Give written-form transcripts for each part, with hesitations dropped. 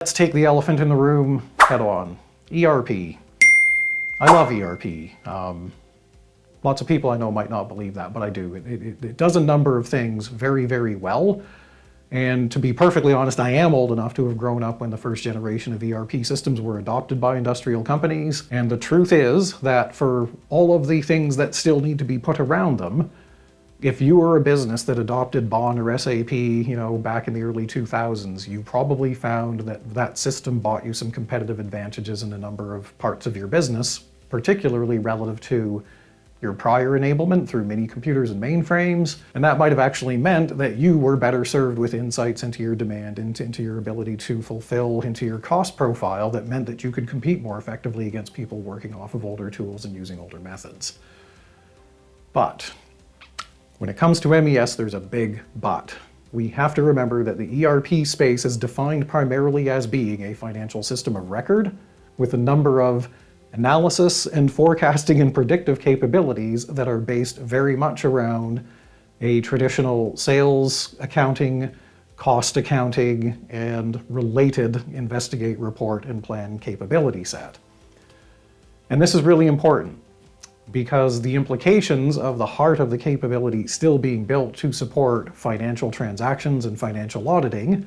Let's take the elephant in the room head on. ERP. I love ERP. Lots of people I know might not believe that, but I do. It does a number of things very, very well. And to be perfectly honest, I am old enough to have grown up when the first generation of ERP systems were adopted by industrial companies. And the truth is that for all of the things that still need to be put around them, if you were a business that adopted BON or SAP, back in the early 2000s, you probably found that that system bought you some competitive advantages in a number of parts of your business, particularly relative to your prior enablement through mini computers and mainframes. And that might have actually meant that you were better served with insights into your demand, into your ability to fulfill, into your cost profile, that meant that you could compete more effectively against people working off of older tools and using older methods. But when it comes to MES, there's a big but. We have to remember that the ERP space is defined primarily as being a financial system of record with a number of analysis and forecasting and predictive capabilities that are based very much around a traditional sales accounting, cost accounting, and related investigate, report, and plan capability set. And this is really important, because the implications of the heart of the capability still being built to support financial transactions and financial auditing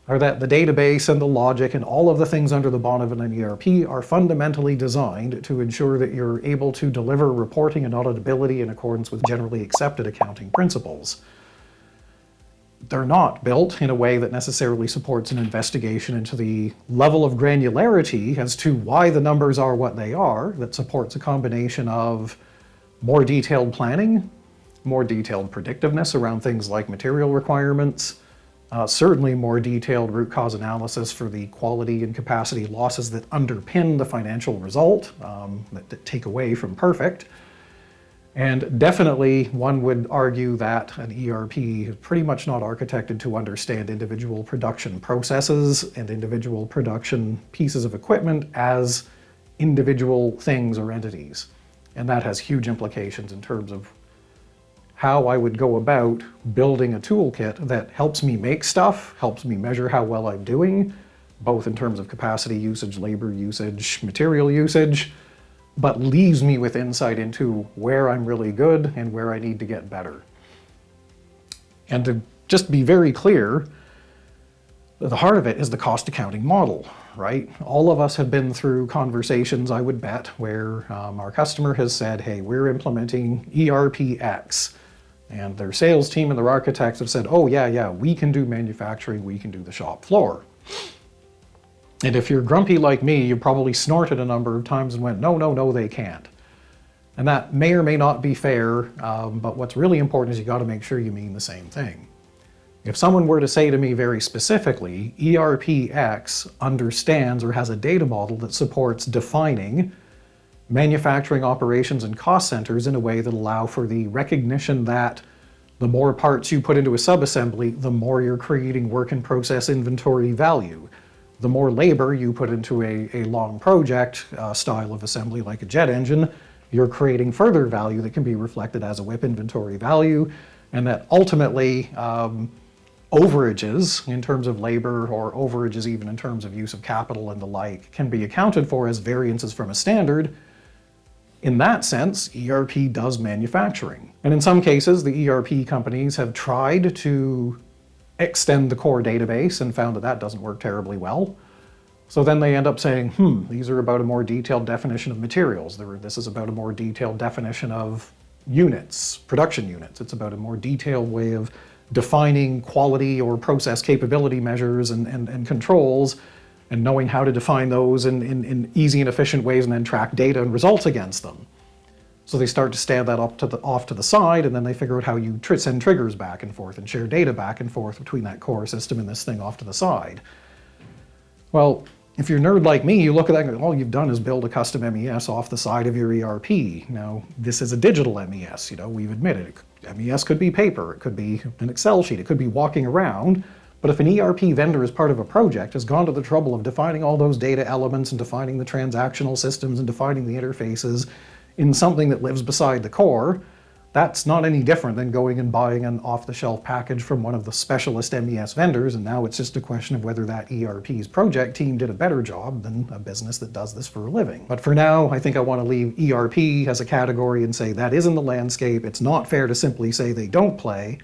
are that the database and the logic and all of the things under the bonnet of an ERP are fundamentally designed to ensure that you're able to deliver reporting and auditability in accordance with generally accepted accounting principles. They're not built in a way that necessarily supports an investigation into the level of granularity as to why the numbers are what they are, that supports a combination of more detailed planning, more detailed predictiveness around things like material requirements, certainly more detailed root cause analysis for the quality and capacity losses that underpin the financial result, that take away from perfect. And definitely, one would argue that an ERP is pretty much not architected to understand individual production processes and individual production pieces of equipment as individual things or entities. And that has huge implications in terms of how I would go about building a toolkit that helps me make stuff, helps me measure how well I'm doing, both in terms of capacity usage, labor usage, material usage, but leaves me with insight into where I'm really good and where I need to get better. And to just be very clear, the heart of it is the cost accounting model, right? All of us have been through conversations, I would bet, where our customer has said, hey, we're implementing ERP X. And their sales team and their architects have said, oh yeah, we can do manufacturing, we can do the shop floor. And if you're grumpy like me, you probably snorted a number of times and went, no, they can't. And that may or may not be fair, but what's really important is you gotta make sure you mean the same thing. If someone were to say to me very specifically, ERP-X understands or has a data model that supports defining manufacturing operations and cost centers in a way that allow for the recognition that the more parts you put into a subassembly, the more you're creating work in process inventory value. The more labor you put into a long project style of assembly like a jet engine, you're creating further value that can be reflected as a WIP inventory value, and that ultimately overages in terms of labor or overages even in terms of use of capital and the like can be accounted for as variances from a standard. In that sense, ERP does manufacturing. And in some cases, the ERP companies have tried to extend the core database and found that that doesn't work terribly well. So then they end up saying, these are about a more detailed definition of materials. This is about a more detailed definition of units, production units. It's about a more detailed way of defining quality or process capability measures and controls, and knowing how to define those in easy and efficient ways and then track data and results against them. So they start to stand that off to the side, and then they figure out how you send triggers back and forth and share data back and forth between that core system and this thing off to the side. Well, if you're a nerd like me, you look at that and go, all you've done is build a custom MES off the side of your ERP. Now, this is a digital MES, we've admitted it. MES could be paper, it could be an Excel sheet, it could be walking around. But if an ERP vendor as part of a project has gone to the trouble of defining all those data elements and defining the transactional systems and defining the interfaces in something that lives beside the core, That's not any different than going and buying an off-the-shelf package from one of the specialist MES vendors, and now it's just a question of whether that ERP's project team did a better job than a business that does this for a living. But for now, I think I want to leave ERP as a category and say that is in the landscape. It's not fair to simply say they don't play,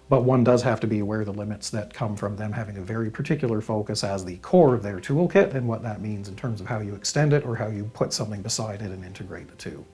but one does have to be aware of the limits that come from them having a very particular focus as the core of their toolkit and what that means in terms of how you extend it or how you put something beside it and integrate the two.